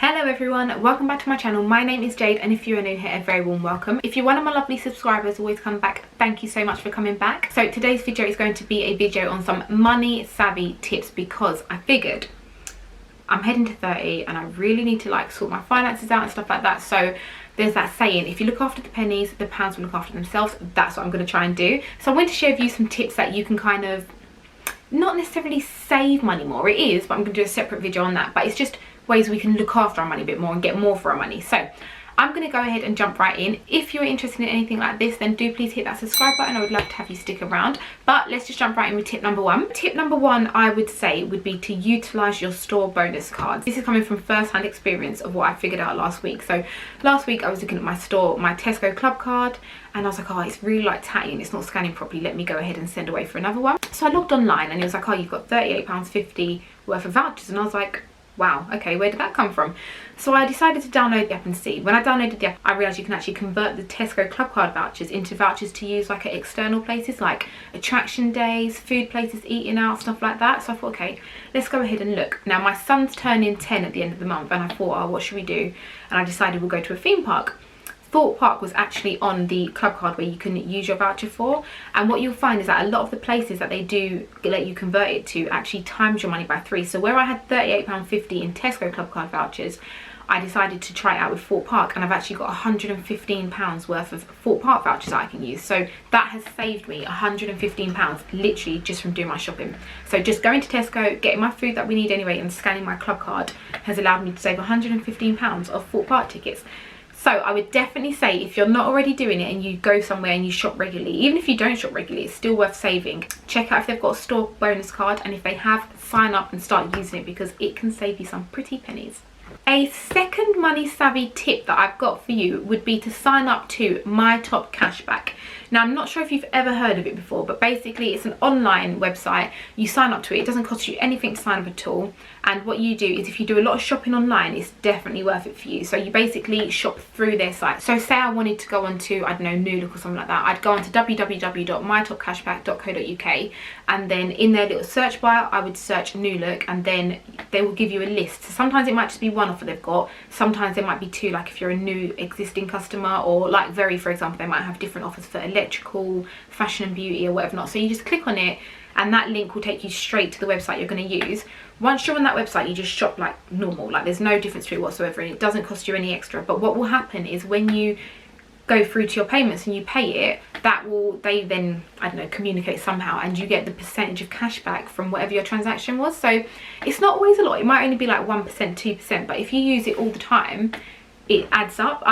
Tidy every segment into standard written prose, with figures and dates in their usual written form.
Hello everyone, welcome back to my channel. My name is Jade, and if you are new here, a very warm welcome. If you're one of my lovely subscribers always come back, thank you so much for coming back. So today's video is going to be a video on some money savvy tips, because I figured I'm heading to 30 and I really need to like sort my finances out and stuff like that. So there's that saying, if you look after the pennies, the pounds will look after themselves. That's what I'm going to try and do. So I want to share with you some tips that you can kind of not necessarily save money more. It is, but I'm going to do a separate video on that. But it's just ways we can look after our money a bit more and get more for our money. So I'm going to go ahead and jump right in. If you're interested in anything like this, then do please hit that subscribe button. I would love to have you stick around. But let's just jump right in with tip number one. Tip number one, I would say, would be to utilize your store bonus cards. This is coming from first-hand experience of what I figured out last week. So last week I was looking at my Tesco club card, and I was like, oh, it's really like tatty and it's not scanning properly. Let me go ahead and send away for another one. So I logged online and it was like, oh, you've got £38.50 worth of vouchers. And I was like, wow, okay, where did that come from? So I decided to download the app and see. When I downloaded the app, I realised you can actually convert the Tesco club card vouchers into vouchers to use like at external places like attraction days, food places, eating out, stuff like that. So I thought, okay, let's go ahead and look. Now my son's turning 10 at the end of the month, and I thought, oh, what should we do? And I decided we'll go to a theme park. Thought Park was actually on the club card where you can use your voucher for, and what you'll find is that a lot of the places that they do let you convert it to actually times your money by 3. So where I had £38.50 in Tesco club card vouchers, I decided to try it out with Thought Park, and I've actually got £115 worth of Thought Park vouchers that I can use. So that has saved me £115 literally just from doing my shopping. So just going to Tesco, getting my food that we need anyway, and scanning my club card has allowed me to save £115 of Thought Park tickets. So I would definitely say, if you're not already doing it and you go somewhere and you shop regularly, even if you don't shop regularly, it's still worth saving. Check out if they've got a store bonus card, and if they have, sign up and start using it, because it can save you some pretty pennies. A second money savvy tip that I've got for you would be to sign up to My Top Cashback. Now I'm not sure if you've ever heard of it before, but basically it's an online website. You sign up to it, it doesn't cost you anything to sign up at all, and what you do is, if you do a lot of shopping online, it's definitely worth it for you. So you basically shop through their site. So say I wanted to go onto, I don't know, New Look or something like that, I'd go onto www.mytopcashback.co.uk, and then in their little search bar I would search New Look, and then they will give you a list. So sometimes it might just be one offer they've got, sometimes there might be two, like if you're a new existing customer, or like Very, for example, they might have different offers for electrical, fashion and beauty, or whatever not. So you just click on it and that link will take you straight to the website you're going to use. Once you're on that website, you just shop like normal, like there's no difference to it whatsoever, and it doesn't cost you any extra. But what will happen is, when you go through to your payments and you pay it, they then, I don't know, communicate somehow, and you get the percentage of cash back from whatever your transaction was. So it's not always a lot, it might only be like 1%, 2%, but if you use it all the time, it adds up.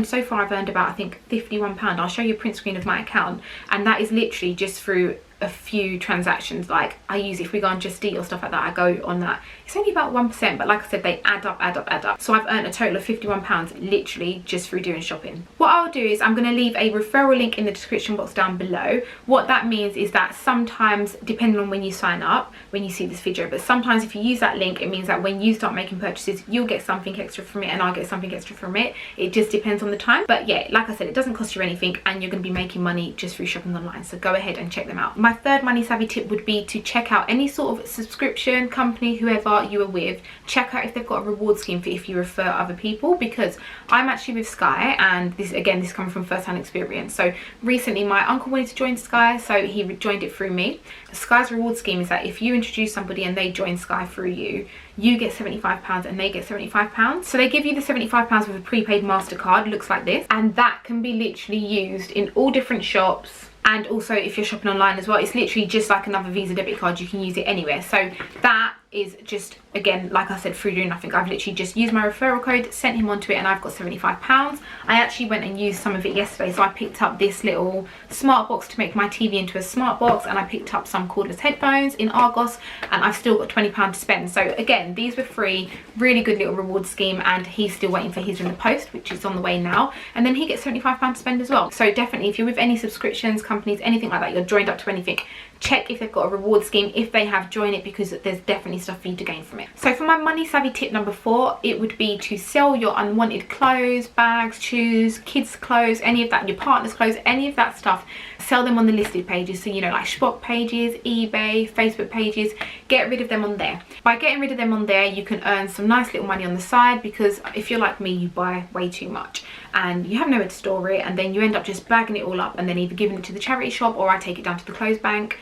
So far I've earned about, I think, £51. I'll show you a print screen of my account, and that is literally just through a few transactions. Like I use it, if we go on Just Eat or stuff like that, I go on that. It's only about 1%, but like I said, they add up. So I've earned a total of £51 literally just through doing shopping. What I'll do is, I'm going to leave a referral link in the description box down below. What that means is that sometimes, depending on when you sign up, when you see this video, but sometimes if you use that link, it means that when you start making purchases, you'll get something extra from it and I'll get something extra from it. It just depends on the time. But yeah, like I said, it doesn't cost you anything, and you're going to be making money just through shopping online. So go ahead and check them out. My third money savvy tip would be to check out any sort of subscription company, whoever you are with. Check out if they've got a reward scheme for if you refer other people, because I'm actually with Sky, and this is coming from first-hand experience. So recently my uncle wanted to join Sky, so he joined it through me. Sky's reward scheme is that if you introduce somebody and they join Sky through you, you get £75 and they get £75. So they give you the £75 with a prepaid MasterCard, looks like this, and that can be literally used in all different shops. And also if you're shopping online as well, it's literally just like another Visa debit card. You can use it anywhere. So that is just, again, like I said, through doing nothing. I've literally just used my referral code, sent him onto it, and I've got £75. I actually went and used some of it yesterday. So I picked up this little smart box to make my TV into a smart box, and I picked up some cordless headphones in Argos, and I've still got £20 to spend. So again, these were free, really good little reward scheme, and he's still waiting for his in the post, which is on the way now, and then he gets £75 to spend as well. So definitely, if you're with any subscriptions, companies, anything like that, you're joined up to anything, check if they've got a reward scheme. If they have, join it, because there's definitely stuff for you to gain from it. So for my money savvy tip number 4, it would be to sell your unwanted clothes, bags, shoes, kids clothes, any of that, your partner's clothes, any of that stuff. Sell them on the listed pages, so you know, like Shop pages, eBay, Facebook pages. Get rid of them on there. By getting rid of them on there, you can earn some nice little money on the side, because if you're like me, you buy way too much and you have nowhere to store it, and then you end up just bagging it all up and then either giving it to the charity shop, or I take it down to the clothes bank.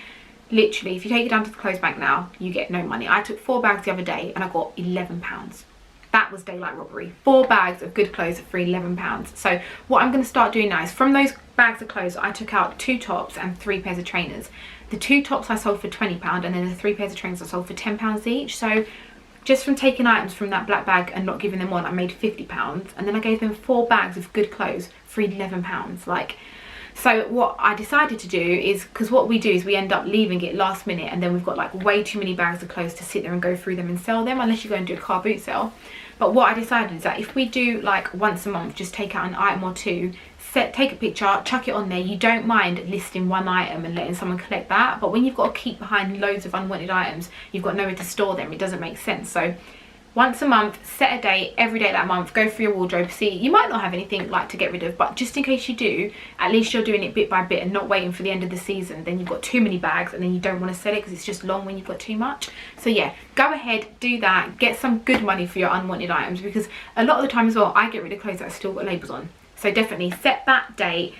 Literally, if you take it down to the clothes bank now, you get no money. I took 4 bags the other day and I got £11. That was daylight robbery. 4 bags of good clothes for £11. So what I'm going to start doing now is, from those bags of clothes, I took out 2 tops and 3 pairs of trainers. The 2 tops I sold for £20, and then the 3 pairs of trainers I sold for £10 each. So just from taking items from that black bag and not giving them on, I made £50, and then I gave them 4 bags of good clothes for £11. Like, so what I decided to do is, because what we do is we end up leaving it last minute, and then we've got like way too many bags of clothes to sit there and go through them and sell them, unless you go and do a car boot sale. But what I decided is that if we do like once a month, just take out an item or 2, take a picture, chuck it on there. You don't mind listing 1 item and letting someone collect that, but when you've got to keep behind loads of unwanted items, you've got nowhere to store them. It doesn't make sense. So once a month, set a date, every day that month, go through your wardrobe, see. You might not have anything like to get rid of, but just in case you do, at least you're doing it bit by bit and not waiting for the end of the season. Then you've got too many bags and then you don't want to sell it because it's just long when you've got too much. So yeah, go ahead, do that, get some good money for your unwanted items, because a lot of the time as well, I get rid of clothes that have still got labels on. So definitely set that date,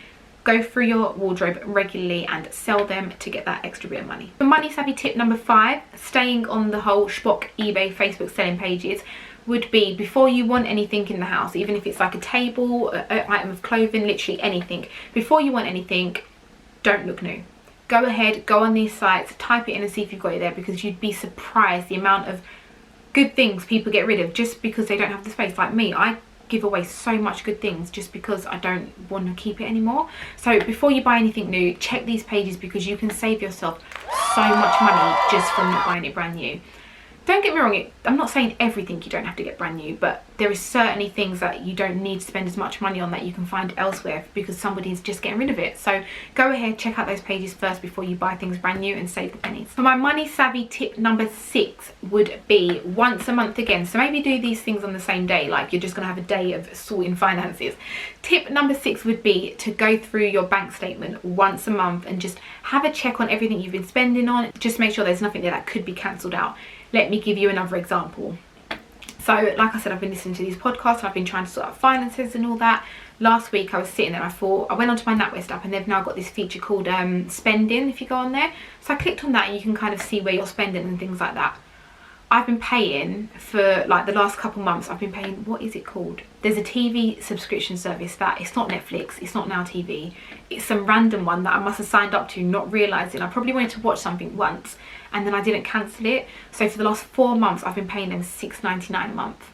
go through your wardrobe regularly and sell them to get that extra bit of money. The money savvy tip number 5, staying on the whole Shop, eBay, Facebook selling pages, would be, before you want anything in the house, even if it's like a table, an item of clothing, literally anything, before you want anything, don't look new. Go ahead, go on these sites, type it in and see if you've got it there, because you'd be surprised the amount of good things people get rid of just because they don't have the space. Like me, I give away so much good things just because I don't want to keep it anymore. So before you buy anything new, check these pages, because you can save yourself so much money just from not buying it brand new. Don't get me wrong, I'm not saying everything you don't have to get brand new, but there is certainly things that you don't need to spend as much money on that you can find elsewhere because somebody's just getting rid of it. So go ahead, check out those pages first before you buy things brand new and save the pennies. For my money savvy tip number 6 would be once a month again. So maybe do these things on the same day, like you're just gonna have a day of sorting finances. Tip number 6 would be to go through your bank statement once a month and just have a check on everything you've been spending on. Just make sure there's nothing there that could be cancelled out. Let me give you another example. So like I said, I've been listening to these podcasts, I've been trying to sort out finances and all that. Last week I was sitting there, I went onto my NatWest app, and they've now got this feature called spending, if you go on there. So I clicked on that and you can kind of see where you're spending and things like that. I've been paying for like the last couple months, I've been paying, what is it called? There's a TV subscription service that, it's not Netflix, it's not Now TV, it's some random one that I must have signed up to not realising. I probably wanted to watch something once and then I didn't cancel it. So for the last 4 months I've been paying them £6.99 a month,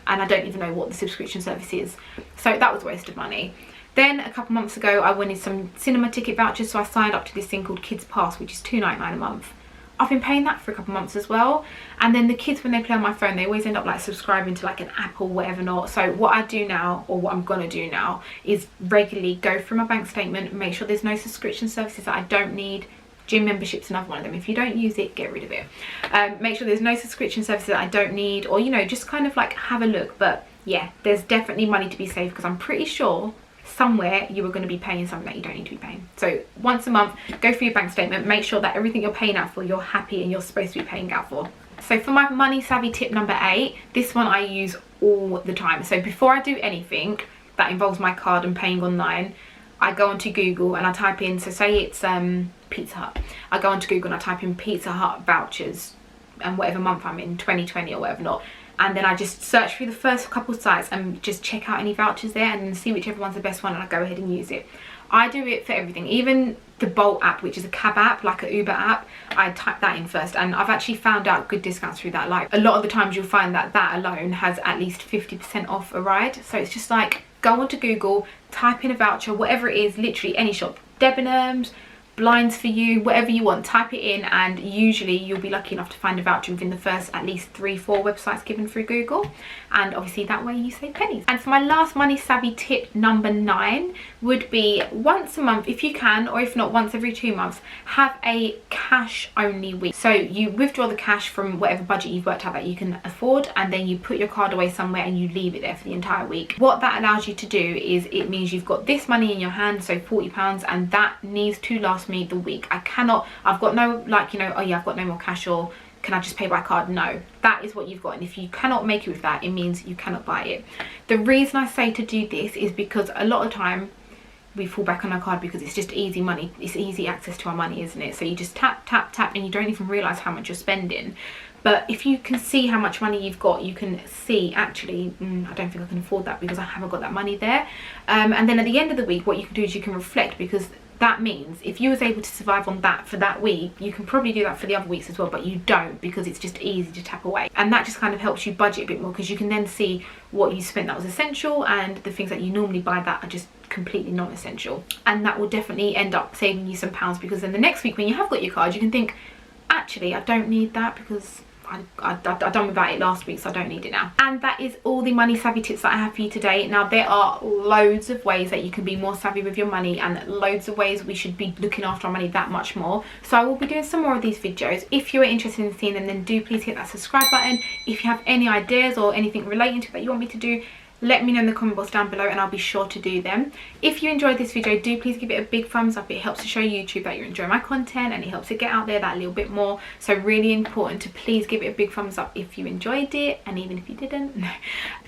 and I don't even know what the subscription service is. So that was a waste of money. Then a couple months ago I wanted some cinema ticket vouchers, so I signed up to this thing called Kids Pass, which is £2.99 a month. I've been paying that for a couple months as well. And then the kids, when they play on my phone, they always end up like subscribing to like an app or whatever not. So what I do now, or what I'm gonna do now, is regularly go through my bank statement, make sure there's no subscription services that I don't need. Gym membership's another one of them. If you don't use it, get rid of it. Make sure there's no subscription services that I don't need, or you know, just kind of like have a look. But yeah, there's definitely money to be saved, because I'm pretty sure somewhere you are going to be paying something that you don't need to be paying. So once a month, go through your bank statement, make sure that everything you're paying out for, you're happy and you're supposed to be paying out for. So for my money savvy tip number 8, this one I use all the time. So before I do anything that involves my card and paying online, I go onto Google and I type in, so say it's Pizza Hut. I go onto Google and I type in Pizza Hut vouchers and whatever month I'm in, 2020 or whatever not. And then I just search through the first couple of sites and just check out any vouchers there and then see whichever one's the best one, and I go ahead and use it. I do it for everything, even the Bolt app, which is a cab app, like an Uber app. I type that in first, and I've actually found out good discounts through that. Like a lot of the times you'll find that that alone has at least 50% off a ride. So it's just like, go onto Google, type in a voucher, whatever it is, literally any shop, Debenhams, blinds for you, whatever you want, type it in, and usually you'll be lucky enough to find a voucher within the first at least 3-4 websites given through Google, and obviously that way you save pennies. And for my last money savvy tip, number 9, would be once a month if you can, or if not once every 2 months, have a cash only week. So you withdraw the cash from whatever budget you've worked out that you can afford, and then you put your card away somewhere and you leave it there for the entire week. What that allows you to do is it means you've got this money in your hand, so £40, and that needs to last me the week. I've got no, like, you know, oh yeah, I've got no more cash, or can I just pay by card? No, that is what you've got, and if you cannot make it with that, it means you cannot buy it. The reason I say to do this is because a lot of time we fall back on our card because it's just easy money, it's easy access to our money, isn't it? So you just tap tap tap and you don't even realize how much you're spending. But if you can see how much money you've got, you can see, actually, I don't think I can afford that because I haven't got that money there. And then at the end of the week, what you can do is you can reflect, because that means if you was able to survive on that for that week, you can probably do that for the other weeks as well, but you don't, because it's just easy to tap away. And that just kind of helps you budget a bit more, because you can then see what you spent that was essential and the things that you normally buy that are just completely non-essential. And that will definitely end up saving you some pounds, because then the next week when you have got your card, you can think, actually, I don't need that because I done without it last week, so I don't need it now. And that is all the money savvy tips that I have for you today. Now, there are loads of ways that you can be more savvy with your money, and loads of ways we should be looking after our money that much more. So I will be doing some more of these videos. If you are interested in seeing them, then do please hit that subscribe button. If you have any ideas or anything relating to that you want me to do, let me know in the comment box down below and I'll be sure to do them. If you enjoyed this video, do please give it a big thumbs up. It helps to show YouTube that you enjoy my content, and it helps it get out there that little bit more. So really important to please give it a big thumbs up if you enjoyed it, and even if you didn't.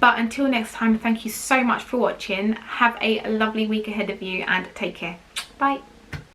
But until next time, thank you so much for watching. Have a lovely week ahead of you and take care. Bye.